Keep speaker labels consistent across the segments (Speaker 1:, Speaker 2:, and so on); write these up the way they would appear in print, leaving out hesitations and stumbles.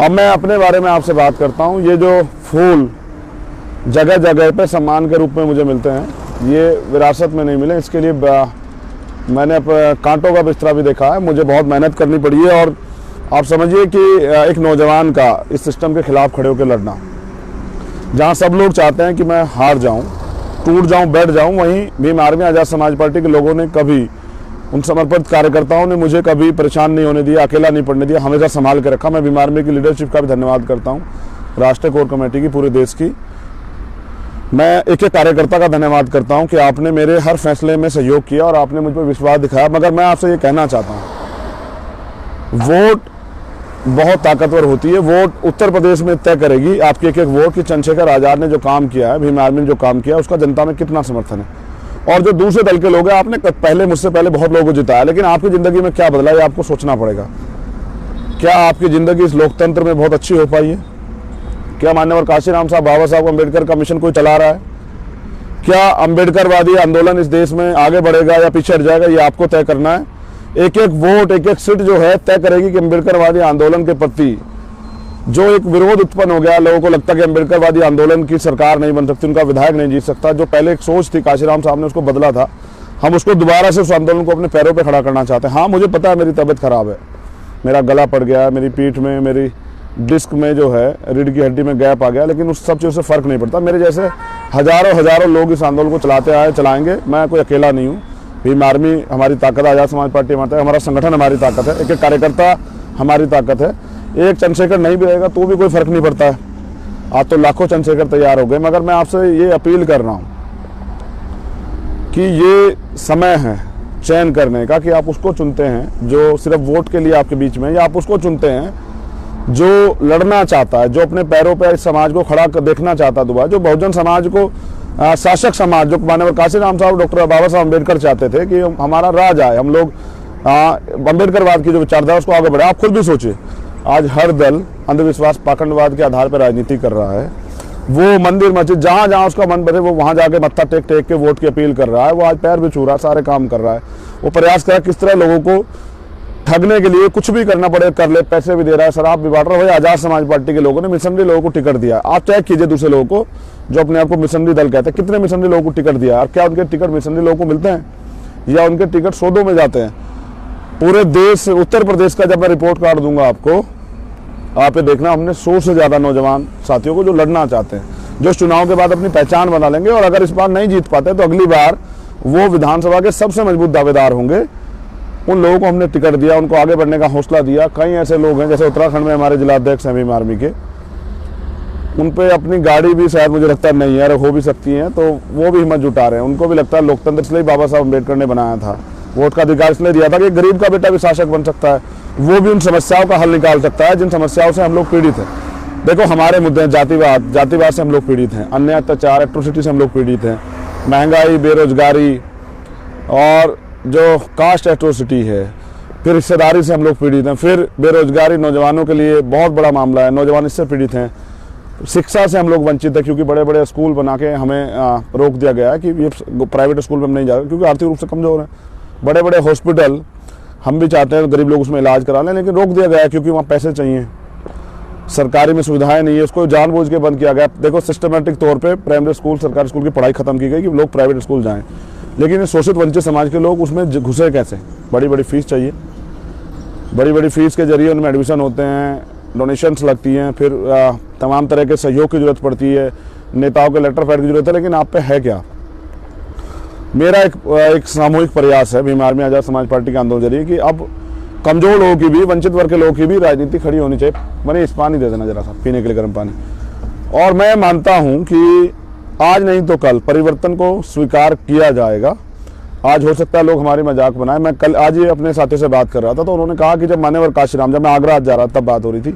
Speaker 1: अब मैं अपने बारे में आपसे बात करता हूँ। ये जो फूल जगह जगह पे सम्मान के रूप में मुझे मिलते हैं, ये विरासत में नहीं मिले। इसके लिए मैंने कांटों का बिस्तरा भी देखा है, मुझे बहुत मेहनत करनी पड़ी है। और आप समझिए कि एक नौजवान का इस सिस्टम के खिलाफ खड़े होकर लड़ना, जहाँ सब लोग चाहते हैं कि मैं हार जाऊँ, टूट जाऊँ, बैठ जाऊँ, वहीं भीम आर्मी आज़ाद समाज पार्टी के लोगों ने कभी, उन समर्पित कार्यकर्ताओं ने मुझे कभी परेशान नहीं होने दिया, अकेला नहीं पड़ने दिया, हमेशा संभाल के रखा। मैं भीम आर्मी की लीडरशिप का भी धन्यवाद करता हूँ, राष्ट्रीय कोर कमेटी की, पूरे देश की। मैं एक एक कार्यकर्ता का धन्यवाद करता हूं कि आपने मेरे हर फैसले में सहयोग किया और आपने मुझ पर विश्वास दिखाया। मगर मैं आपसे ये कहना चाहता हूं, वोट बहुत ताकतवर होती है। वोट उत्तर प्रदेश में तय करेगी आपकी एक एक वोट कि चंद्रशेखर आज़ाद ने जो काम किया है, भीम आर्मी ने जो काम किया है, उसका जनता में कितना समर्थन है। और जो दूसरे दल के लोग हैं, आपने पहले मुझसे पहले बहुत लोगों को जिताया, लेकिन आपकी ज़िंदगी में क्या बदला ये आपको सोचना पड़ेगा। क्या आपकी ज़िंदगी इस लोकतंत्र में बहुत अच्छी हो पाई है? क्या मान्यवर काशीराम साहब, बाबा साहब अम्बेडकर का मिशन कोई चला रहा है? क्या अम्बेडकरवादी आंदोलन इस देश में आगे बढ़ेगा या पीछे हट जाएगा, ये आपको तय करना है। एक एक वोट, एक एक सीट जो है तय करेगी कि अम्बेडकरवादी आंदोलन के प्रति जो एक विरोध उत्पन्न हो गया, लोगों को लगता है कि अम्बेडकरवादी आंदोलन की सरकार नहीं बन सकती, उनका विधायक नहीं जीत सकता, जो पहले एक सोच थी काशीराम साहब ने उसको बदला था, हम उसको दोबारा से उस आंदोलन को अपने पैरों पर खड़ा करना चाहते हैं। हाँ, मुझे पता है मेरी तबीयत खराब है, मेरा गला पड़ गया है, मेरी पीठ में, मेरी डिस्क में जो है रीढ़ की हड्डी में गैप आ गया, लेकिन उस सब चीज़ों से फ़र्क नहीं पड़ता। मेरे जैसे हज़ारों लोग इस आंदोलन को चलाते आए, चलाएंगे। मैं कोई अकेला नहीं हूँ। भीम आर्मी हमारी ताकत है, आज़ाद समाज पार्टी हमारा संगठन हमारी ताकत है, एक एक कार्यकर्ता हमारी ताकत है। एक चंद्रशेखर नहीं भी रहेगा तो भी कोई फ़र्क नहीं पड़ता है। आज तो लाखों चंद्रशेखर तैयार हो गए, मगर मैं आपसे ये अपील कर रहा हूँ कि ये समय है चयन करने का, कि आप उसको चुनते हैं जो सिर्फ वोट के लिए आपके बीच में, या आप उसको चुनते हैं जो लड़ना चाहता है, जो अपने पैरों पर इस समाज को खड़ा कर देखना चाहता है दोबारा, जो बहुजन समाज को, शासक समाज, जो माननीय काशीराम साहब, डॉक्टर बाबा साहब अम्बेडकर चाहते थे कि हमारा राज आए, हम लोग अम्बेडकरवाद की जो विचारधारा उसको आगे बढ़े। आप खुद भी सोचिए, आज हर दल अंधविश्वास, पाखंडवाद के आधार पर राजनीति कर रहा है। वो मंदिर मस्जिद जहाँ जहाँ उसका मन बने वो वहाँ जाके मत्था टेक टेक के वोट की अपील कर रहा है। वो आज पैर भी छू रहा है, सारे काम कर रहा है। वो प्रयास कर रहा है किस तरह लोगों को ठगने के लिए कुछ भी करना पड़े कर ले, पैसे भी दे रहा है, शराब भी बांट रहा है। वही आज़ाद समाज पार्टी के लोगों ने मिशनरी लोगों को टिकट दिया। आप चेक कीजिए दूसरे लोगों को जो अपने आप को मिशनरी दल कहते हैं, कितने मिशनरी लोगों को टिकट दिया, और क्या उनके टिकट मिशनरी लोगों को मिलते हैं या उनके टिकट सौदों में जाते हैं। पूरे देश, उत्तर प्रदेश का जब मैं रिपोर्ट कार्ड दूंगा आपको, आप ये देखना, हमने 100 से ज़्यादा नौजवान साथियों को जो लड़ना चाहते हैं, जो चुनाव के बाद अपनी पहचान बना लेंगे, और अगर इस बार नहीं जीत पाते तो अगली बार वो विधानसभा के सबसे मजबूत दावेदार होंगे। उन लोगों को हमने टिकट दिया, उनको आगे बढ़ने का हौसला दिया। कई ऐसे लोग हैं, जैसे उत्तराखंड में हमारे जिलाध्यक्ष हैं भीम आर्मी के, उन पे अपनी गाड़ी भी शायद मुझे लगता नहीं है, हो भी सकती है, तो वो भी हिम्मत जुटा रहे हैं। उनको भी लगता है लोकतंत्र इसलिए बाबा साहब अम्बेडकर ने बनाया था, वोट का अधिकार इसलिए दिया था कि गरीब का बेटा भी शासक बन सकता है, वो भी उन समस्याओं का हल निकाल सकता है जिन समस्याओं से हम लोग पीड़ित हैं। देखो, हमारे मुद्दे हैं जातिवाद से हम लोग पीड़ित हैं, अन्य अत्याचार, एट्रोसिटी से हम लोग पीड़ित हैं, महंगाई, बेरोजगारी, और जो कास्ट एट्रोसिटी है, फिर हिस्सेदारी से हम लोग पीड़ित हैं, फिर बेरोजगारी नौजवानों के लिए बहुत बड़ा मामला है, नौजवान इससे पीड़ित हैं। शिक्षा से हम लोग वंचित हैं, क्योंकि बड़े बड़े स्कूल बना के हमें रोक दिया गया है कि ये प्राइवेट स्कूल में हम नहीं जाएंगे, क्योंकि आर्थिक रूप से कमजोर हैं। बड़े बड़े हॉस्पिटल हम भी चाहते हैं गरीब लोग उसमें इलाज करा लें, लेकिन रोक दिया गया है क्योंकि वहाँ पैसे चाहिए, सरकारी में सुविधाएं नहीं है, उसको जानबूझ के बंद किया गया। देखो, सिस्टमेटिक तौर पे प्राइमरी स्कूल, सरकारी स्कूल की पढ़ाई खत्म की गई कि लोग प्राइवेट स्कूल जाएं, लेकिन शोषित वंचित समाज के लोग उसमें घुसे कैसे? बड़ी बड़ी फीस चाहिए, बड़ी बड़ी फीस के जरिए उनमें एडमिशन होते हैं, डोनेशंस लगती हैं, फिर तमाम तरह के सहयोग की जरूरत पड़ती है, नेताओं के लेटर पैड की जरूरत है, लेकिन आप पे है क्या? मेरा एक सामूहिक प्रयास है भीम आर्मी आज़ाद समाज पार्टी के आंदोलन जरिए कि अब कमजोर लोगों की भी, वंचित वर्ग के लोगों की भी राजनीति खड़ी होनी चाहिए। मैंने इस पानी दे देना जरा सा पीने के लिए, गर्म पानी। और मैं मानता हूं कि आज नहीं तो कल परिवर्तन को स्वीकार किया जाएगा। आज हो सकता है लोग हमारी मजाक बनाए। मैं आज ही अपने साथियों से बात कर रहा था, तो उन्होंने कहा कि जब मान्यवर काशीराम, जब मैं आगरा आज जा रहा तब बात हो रही थी,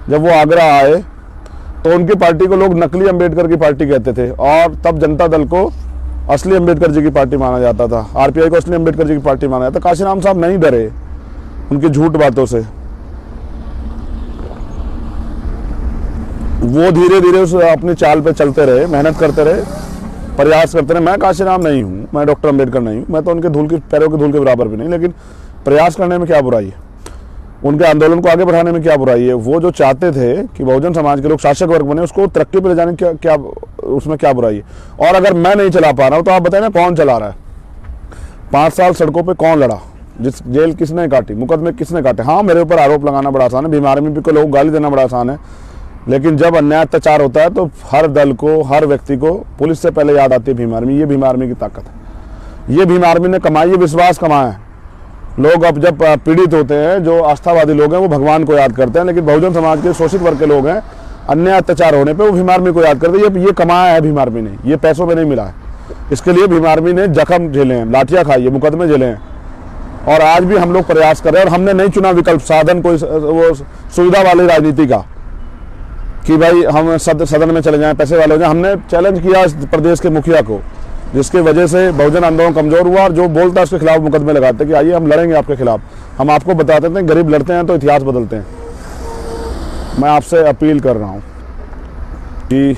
Speaker 1: जब वो आगरा आए तो उनकी पार्टी को लोग नकली अम्बेडकर की पार्टी कहते थे, और तब जनता दल को असली अम्बेडकर जी की पार्टी माना जाता था, आरपीआई को असली अम्बेडकर जी की पार्टी माना जाता। काशीराम साहब नहीं डरे उनकी झूठ बातों से, वो धीरे धीरे उस अपनी चाल पे चलते रहे, मेहनत करते रहे, प्रयास करते रहे। मैं काशीराम नहीं हूँ, मैं डॉक्टर अम्बेडकर नहीं हूँ, मैं तो उनके पैरों की धूल के बराबर भी नहीं, लेकिन प्रयास करने में क्या बुराई है? उनके आंदोलन को आगे बढ़ाने में क्या बुराई है? वो जो चाहते थे कि बहुजन समाज के लोग शासक वर्ग बने, उसको तरक्की पर ले जाने की क्या उसमें क्या बुराई है? और अगर मैं नहीं चला पा रहा हूँ तो आप बताएं ना कौन चला रहा है? 5 साल सड़कों पे कौन लड़ा? जिस जेल किसने काटी? मुकदमे किसने काटे? हाँ, मेरे ऊपर आरोप लगाना बड़ा आसान है, भीम आर्मी पे को लोग गाली देना बड़ा आसान है, लेकिन जब अन्याय अत्याचार होता है तो हर दल को, हर व्यक्ति को पुलिस से पहले याद आती है भीम आर्मी। ये भीम आर्मी की ताकत है, ये भीम आर्मी ने कमाई, ये विश्वास कमाया है। लोग अब जब पीड़ित होते हैं, जो आस्थावादी लोग हैं वो भगवान को याद करते हैं, लेकिन बहुजन समाज के शोषित वर्ग के लोग हैं, अन्याय अत्याचार होने पे वो भीम आर्मी को याद करते हैं। ये कमाया है भीम आर्मी ने, ये पैसों में नहीं मिला है। इसके लिए भीम आर्मी ने जख्म झेले हैं, लाठियां खाई है, मुकदमे झेले हैं, और आज भी हम लोग प्रयास कर रहे हैं। और हमने नहीं चुना विकल्प साधन कोई वो सुविधा वाली राजनीति का कि भाई हम सदन में चले जाएं, पैसे वाले हो जाएं। हमने चैलेंज किया इस प्रदेश के मुखिया को, जिसकी वजह से बहुजन आंदोलन कमजोर हुआ, और जो बोलता है उसके खिलाफ मुकदमे लगाते कि आइए हम लड़ेंगे आपके खिलाफ। हम आपको बताते हैं गरीब लड़ते हैं तो इतिहास बदलते हैं। मैं आपसे अपील कर रहा हूँ कि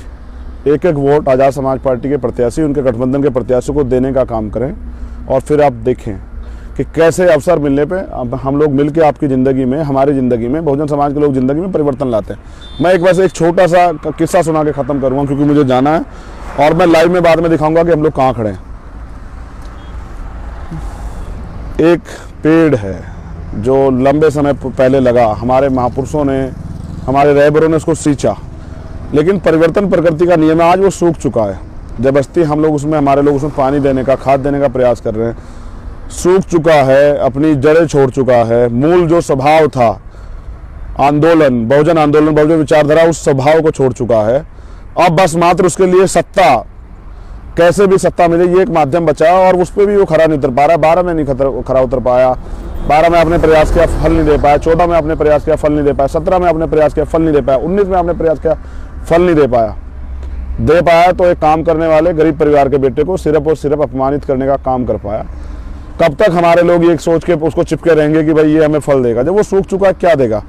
Speaker 1: एक एक वोट आज़ाद समाज पार्टी के प्रत्याशी, उनके गठबंधन के प्रत्याशियों को देने का काम करें, और फिर आप देखें कि कैसे अवसर मिलने पे हम लोग मिलके आपकी ज़िंदगी में, हमारी ज़िंदगी में, बहुजन समाज के लोग ज़िंदगी में परिवर्तन लाते हैं। मैं एक छोटा सा किस्सा सुना के ख़त्म करूँगा, क्योंकि मुझे जाना है, और मैं लाइव में बाद में दिखाऊंगा कि हम लोग कहाँ खड़े हैं। एक पेड़ है जो लंबे समय पहले लगा, हमारे महापुरुषों ने, हमारे रहबरों ने उसको सींचा, लेकिन परिवर्तन प्रकृति का नियम है, आज वो सूख चुका है। जबरदस्ती हम लोग उसमें, हमारे लोग उसमें पानी देने का, खाद देने का प्रयास कर रहे हैं। सूख चुका है, अपनी जड़ें छोड़ चुका है। मूल जो स्वभाव था, आंदोलन, बहुजन विचारधारा, उस स्वभाव को छोड़ चुका है। अब बस मात्र उसके लिए सत्ता, कैसे भी सत्ता मिले, ये एक माध्यम बचा, और उस पर भी वो खरा नहीं उतर पा रहा। 12 में नहीं खरा उतर पाया, 12 में आपने प्रयास किया, फल नहीं दे पाया, 14 में आपने प्रयास किया, फल नहीं दे पाया, 17 में आपने प्रयास किया, फल नहीं दे पाया, 19 में आपने प्रयास किया, फल नहीं दे पाया तो एक काम करने वाले गरीब परिवार के बेटे को सिर्फ और सिर्फ अपमानित करने का काम कर पाया। कब तक हमारे लोग ये सोच के उसको चिपके रहेंगे कि भाई ये हमें फल देगा? जब वो सूख चुका है क्या देगा?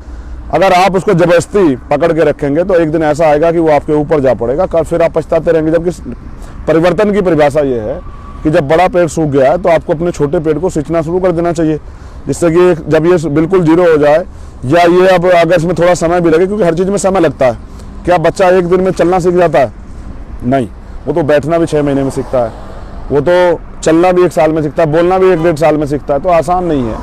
Speaker 1: अगर आप उसको जबरदस्ती पकड़ के रखेंगे तो एक दिन ऐसा आएगा कि वो आपके ऊपर जा पड़ेगा, फिर आप पछताते रहेंगे। जबकि परिवर्तन की परिभाषा ये है कि जब बड़ा पेड़ सूख गया है तो आपको अपने छोटे पेड़ को सींचना शुरू कर देना चाहिए, जिससे कि जब ये बिल्कुल जीरो हो जाए, या ये अब अगर इसमें थोड़ा समय भी लगे, क्योंकि हर चीज़ में समय लगता है। क्या बच्चा एक दिन में चलना सीख जाता है? नहीं, वो तो बैठना भी 6 महीने में सीखता है, वो तो चलना भी 1 साल में सीखता है, बोलना भी 1-1.5 साल में सीखता है। तो आसान नहीं है,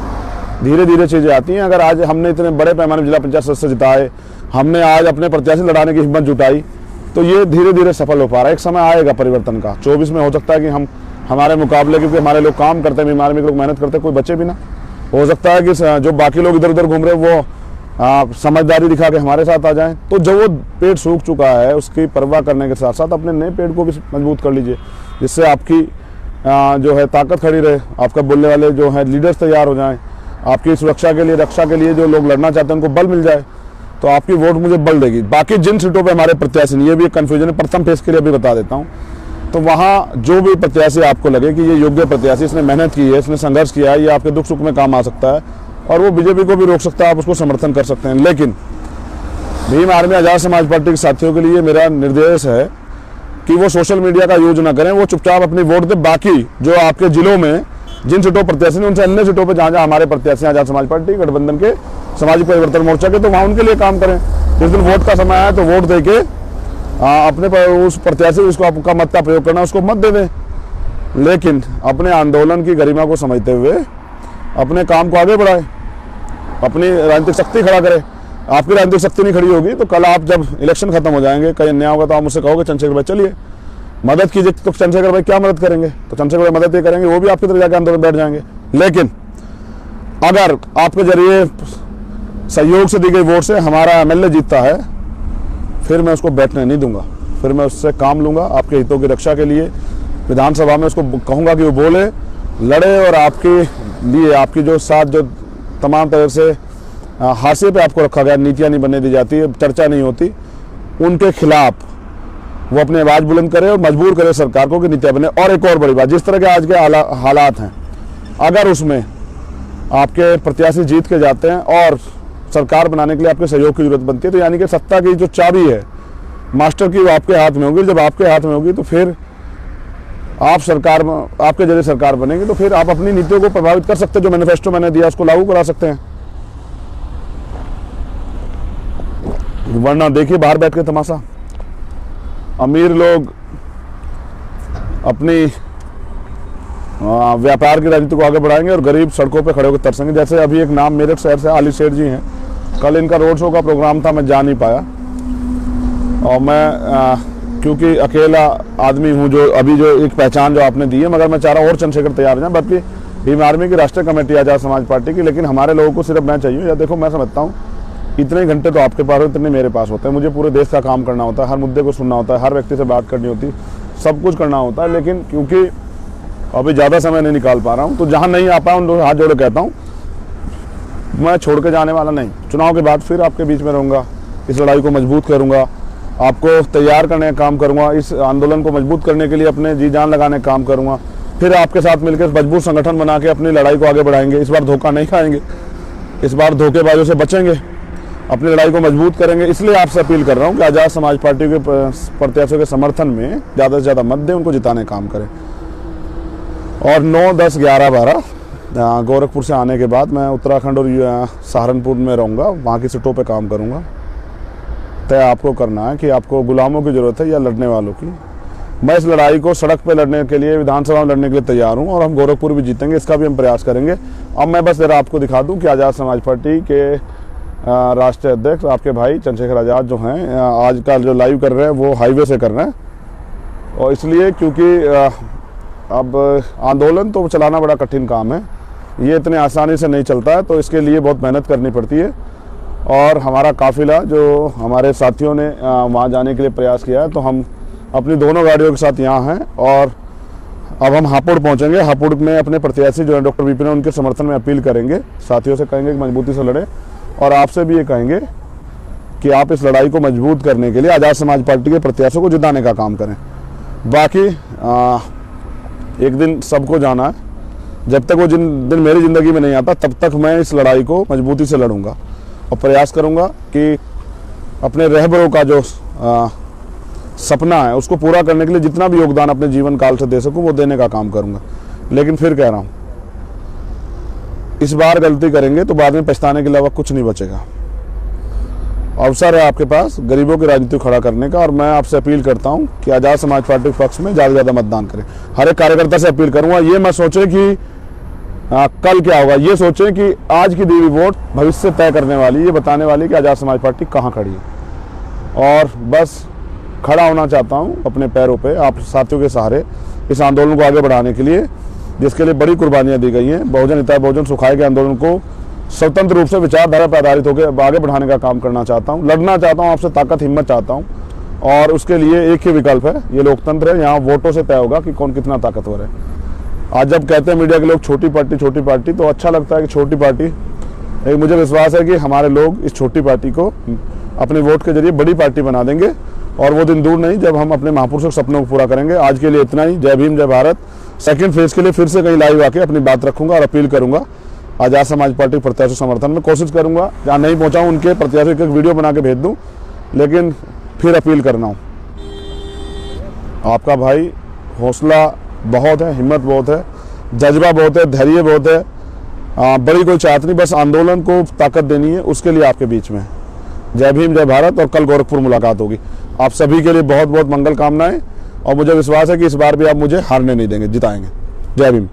Speaker 1: धीरे धीरे चीज़ें आती हैं। अगर आज हमने इतने बड़े पैमाने में जिला पंचायत सदस्य जिताए, हमने आज अपने प्रत्याशी लड़ाने की हिम्मत जुटाई, तो ये धीरे धीरे सफल हो पा रहा है। एक समय आएगा परिवर्तन का, 24 में हो सकता है कि हमारे मुकाबले, क्योंकि हमारे लोग काम करते हैं, भीम आर्मी के लोग मेहनत करते हैं, कोई बचे भी ना। हो सकता है कि जो बाकी लोग इधर उधर घूम रहे वो समझदारी दिखा के हमारे साथ आ जाएं। तो जो वो पेड़ सूख चुका है उसकी परवाह करने के साथ साथ अपने नए पेड़ को भी मजबूत कर लीजिए, जिससे आपकी जो है ताकत खड़ी रहे, आपका बोलने वाले जो है लीडर्स तैयार हो जाएं, आपकी सुरक्षा के लिए, रक्षा के लिए जो लोग लड़ना चाहते हैं उनको बल मिल जाए, तो आपकी वोट मुझे बल देगी। बाकी जिन सीटों पे हमारे प्रत्याशी नहीं, ये भी एक कन्फ्यूजन है, प्रथम फेज के लिए भी बता देता हूँ, तो वहाँ जो भी प्रत्याशी आपको लगे कि ये योग्य प्रत्याशी, इसने मेहनत की है, इसने संघर्ष किया है, ये आपके दुख सुख में काम आ सकता है, और वो बीजेपी को भी रोक सकता है, आप उसको समर्थन कर सकते हैं। लेकिन भीम आर्मी आज़ाद समाज पार्टी के साथियों के लिए मेरा निर्देश है कि वो सोशल मीडिया का यूज ना करें, वो चुपचाप अपनी वोट दे। बाकी जो आपके जिलों में जिन सीटों प्रत्याशी नहीं, उनसे अन्य सीटों पर जहाँ जहाँ हमारे प्रत्याशी आज़ाद समाज पार्टी गठबंधन के, सामाजिक परिवर्तन मोर्चा के, तो वहाँ उनके लिए काम करें। जिस दिन वोट का समय आए तो वोट दे के अपने उस प्रत्याशी, उसको आपका मत का प्रयोग करना, उसको मत दे दें, लेकिन अपने आंदोलन की गरिमा को समझते हुए अपने काम को आगे बढ़ाएं, अपनी राजनीतिक शक्ति खड़ा करें। आपकी राजनीतिक शक्ति नहीं खड़ी होगी तो कल आप जब इलेक्शन खत्म हो जाएंगे, कहीं अन्याय होगा, तो आप मुझसे कहोगे चंद्रशेखर भाई चलिए मदद कीजिए, तो चंद्रशेखर भाई क्या मदद करेंगे? तो चंद्रशेखर भाई मदद ये करेंगे, वो भी आपकी तरह जाकर आंदोलन बैठ जाएंगे। लेकिन अगर आपके जरिए सहयोग से दी गई वोट से हमारा एमएलए जीतता है, फिर मैं उसको बैठने नहीं दूंगा, फिर मैं उससे काम लूंगा आपके हितों की रक्षा के लिए। विधानसभा में उसको कहूंगा कि वो बोले, लड़े, और आपके लिए आपकी जो साथ जो तमाम तरह से हाशिए पे आपको रखा गया, नीतियाँ नहीं बनने दी जाती, चर्चा नहीं होती, उनके खिलाफ वो अपनी आवाज़ बुलंद करे और मजबूर करे सरकार को कि नीतियाँ बने। और एक और बड़ी बात, जिस तरह के आज के हालात हैं, अगर उसमें आपके प्रत्याशी जीत के जाते हैं और सरकार बनाने के लिए आपके सहयोग की जरूरत बनती है, तो यानी कि सत्ता की जो चाबी है मास्टर की, वो आपके हाथ में होगी। जब आपके हाथ में होगी तो फिर आप सरकार में, आपके जरिए सरकार बनेगी, तो फिर आप अपनी नीतियों को प्रभावित कर सकते हैं। जो मैनिफेस्टो मैंने दिया उसको लागू करा सकते हैं। वरना देखिए बाहर बैठ के तमाशा, अमीर लोग अपनी व्यापार की राजनीति को आगे बढ़ाएंगे और गरीब सड़कों पे खड़े होकर तरसेंगे। जैसे अभी एक नाम मेरठ शहर से आली शेर जी हैं, कल इनका रोड शो का प्रोग्राम था, मैं जा नहीं पाया और मैं क्योंकि अकेला आदमी हूँ जो अभी जो एक पहचान जो आपने दी है, मगर मैं चाह रहा हूँ और चंद्रशेखर तैयार हो जाए, बल्कि भीम आर्मी की राष्ट्रीय कमेटी आजाद समाज पार्टी की, लेकिन हमारे लोगों को सिर्फ मैं चाहिए। या देखो मैं समझता हूँ इतने घंटे तो आपके पास हो, इतने मेरे पास होते हैं, मुझे पूरे देश का काम करना होता है, हर मुद्दे को सुनना होता है, हर व्यक्ति से बात करनी होती है, सब कुछ करना होता है, लेकिन क्योंकि अभी ज़्यादा समय नहीं निकाल पा रहा हूँ, तो जहाँ नहीं आ पाया उन लोग हाथ जोड़े कहता हूँ मैं छोड़ के जाने वाला नहीं। चुनाव के बाद फिर आपके बीच में रहूँगा, इस लड़ाई को मजबूत करूँगा, आपको तैयार करने का काम करूँगा, इस आंदोलन को मजबूत करने के लिए अपने जी जान लगाने का काम करूँगा, फिर आपके साथ मिलकर मजबूत संगठन बना के अपनी लड़ाई को आगे बढ़ाएंगे। इस बार धोखा नहीं खाएंगे, इस बार धोखेबाजों से बचेंगे, अपनी लड़ाई को मजबूत करेंगे। इसलिए आपसे अपील कर रहा हूँ कि आजाद समाज पार्टी के प्रत्याशियों के समर्थन में ज़्यादा से ज़्यादा मत दें, उनको जिताने का काम करें। और 9, 10, 11, 12 गोरखपुर से आने के बाद मैं उत्तराखंड और सहारनपुर में रहूँगा, वहाँ की सीटों पे काम करूँगा। तय आपको करना है कि आपको गुलामों की ज़रूरत है या लड़ने वालों की। मैं इस लड़ाई को सड़क पे लड़ने के लिए, विधानसभा में लड़ने के लिए तैयार हूँ और हम गोरखपुर भी जीतेंगे, इसका भी हम प्रयास करेंगे। अब मैं बस ज़रा आपको दिखा दूँ कि आज़ाद समाज पार्टी के राष्ट्रीय अध्यक्ष आपके भाई चंद्रशेखर आज़ाद जो हैं, आज का जो लाइव कर रहे हैं वो हाईवे से कर रहे हैं, और इसलिए क्योंकि अब आंदोलन तो चलाना बड़ा कठिन काम है, ये इतने आसानी से नहीं चलता है, तो इसके लिए बहुत मेहनत करनी पड़ती है। और हमारा काफिला जो हमारे साथियों ने वहाँ जाने के लिए प्रयास किया है, तो हम अपनी दोनों गाड़ियों के साथ यहाँ हैं और अब हम हापुड़ पहुँचेंगे। हापुड़ में अपने प्रत्याशी जो है डॉक्टर विपिन, उनके समर्थन में अपील करेंगे, साथियों से कहेंगे कि मजबूती से लड़े, और आपसे भी ये कहेंगे कि आप इस लड़ाई को मजबूत करने के लिए आज़ाद समाज पार्टी के प्रत्याशियों को जिताने का काम करें। बाकी एक दिन सबको जाना है, जब तक वो दिन मेरी ज़िंदगी में नहीं आता तब तक मैं इस लड़ाई को मजबूती से लड़ूंगा और प्रयास करूंगा कि अपने रहबरों का जो सपना है उसको पूरा करने के लिए जितना भी योगदान अपने जीवन काल से दे सकूं वो देने का काम करूंगा। लेकिन फिर कह रहा हूं, इस बार गलती करेंगे तो बाद में पछताने के अलावा कुछ नहीं बचेगा। अवसर है आपके पास गरीबों की राजनीति खड़ा करने का, और मैं आपसे अपील करता हूं कि आज़ाद समाज पार्टी के पक्ष में ज़्यादा से ज़्यादा मतदान करें। हर एक कार्यकर्ता से अपील करूंगा, ये मत सोचें कि कल क्या होगा, ये सोचें कि आज की दी हुई वोट भविष्य तय करने वाली, ये बताने वाली कि आज़ाद समाज पार्टी कहाँ खड़ी है। और बस खड़ा होना चाहता हूँ अपने पैरों पे, आप साथियों के सहारे इस आंदोलन को आगे बढ़ाने के लिए, जिसके लिए बड़ी कुर्बानियाँ दी गई हैं। बहुजन हिताय बहुजन सुखाय के आंदोलन को स्वतंत्र रूप से विचारधारा पर आधारित होकर आगे बढ़ाने का काम करना चाहता हूँ, लड़ना चाहता हूँ, आपसे ताकत हिम्मत चाहता हूँ, और उसके लिए एक ही विकल्प है, ये लोकतंत्र है, यहाँ वोटों से तय होगा कि कौन कितना ताकतवर है। आज जब कहते हैं मीडिया के लोग छोटी पार्टी, तो अच्छा लगता है कि छोटी पार्टी, एक मुझे विश्वास है कि हमारे लोग इस छोटी पार्टी को अपने वोट के जरिए बड़ी पार्टी बना देंगे, और वो दिन दूर नहीं जब हम अपने महापुरुषों के सपनों को पूरा करेंगे। आज के लिए इतना ही। जय भीम, जय भारत। सेकंड फेज के लिए फिर से कहीं लाइव आके अपनी बात रखूंगा और अपील करूंगा आज़ाद समाज पार्टी प्रत्याशी समर्थन में। कोशिश करूंगा जहाँ नहीं पहुंचा उनके प्रत्याशी का वीडियो बना के भेज दूं, लेकिन फिर अपील करना हूं, आपका भाई हौसला बहुत है, हिम्मत बहुत है, जज्बा बहुत है, धैर्य बहुत है, बड़ी कोई चाहत नहीं, बस आंदोलन को ताकत देनी है, उसके लिए आपके बीच में। जय भीम, जय भारत। और कल गोरखपुर मुलाकात होगी। आप सभी के लिए बहुत बहुत मंगल कामनाएं, और मुझे विश्वास है कि इस बार भी आप मुझे हारने नहीं देंगे, जिताएंगे। जय भीम।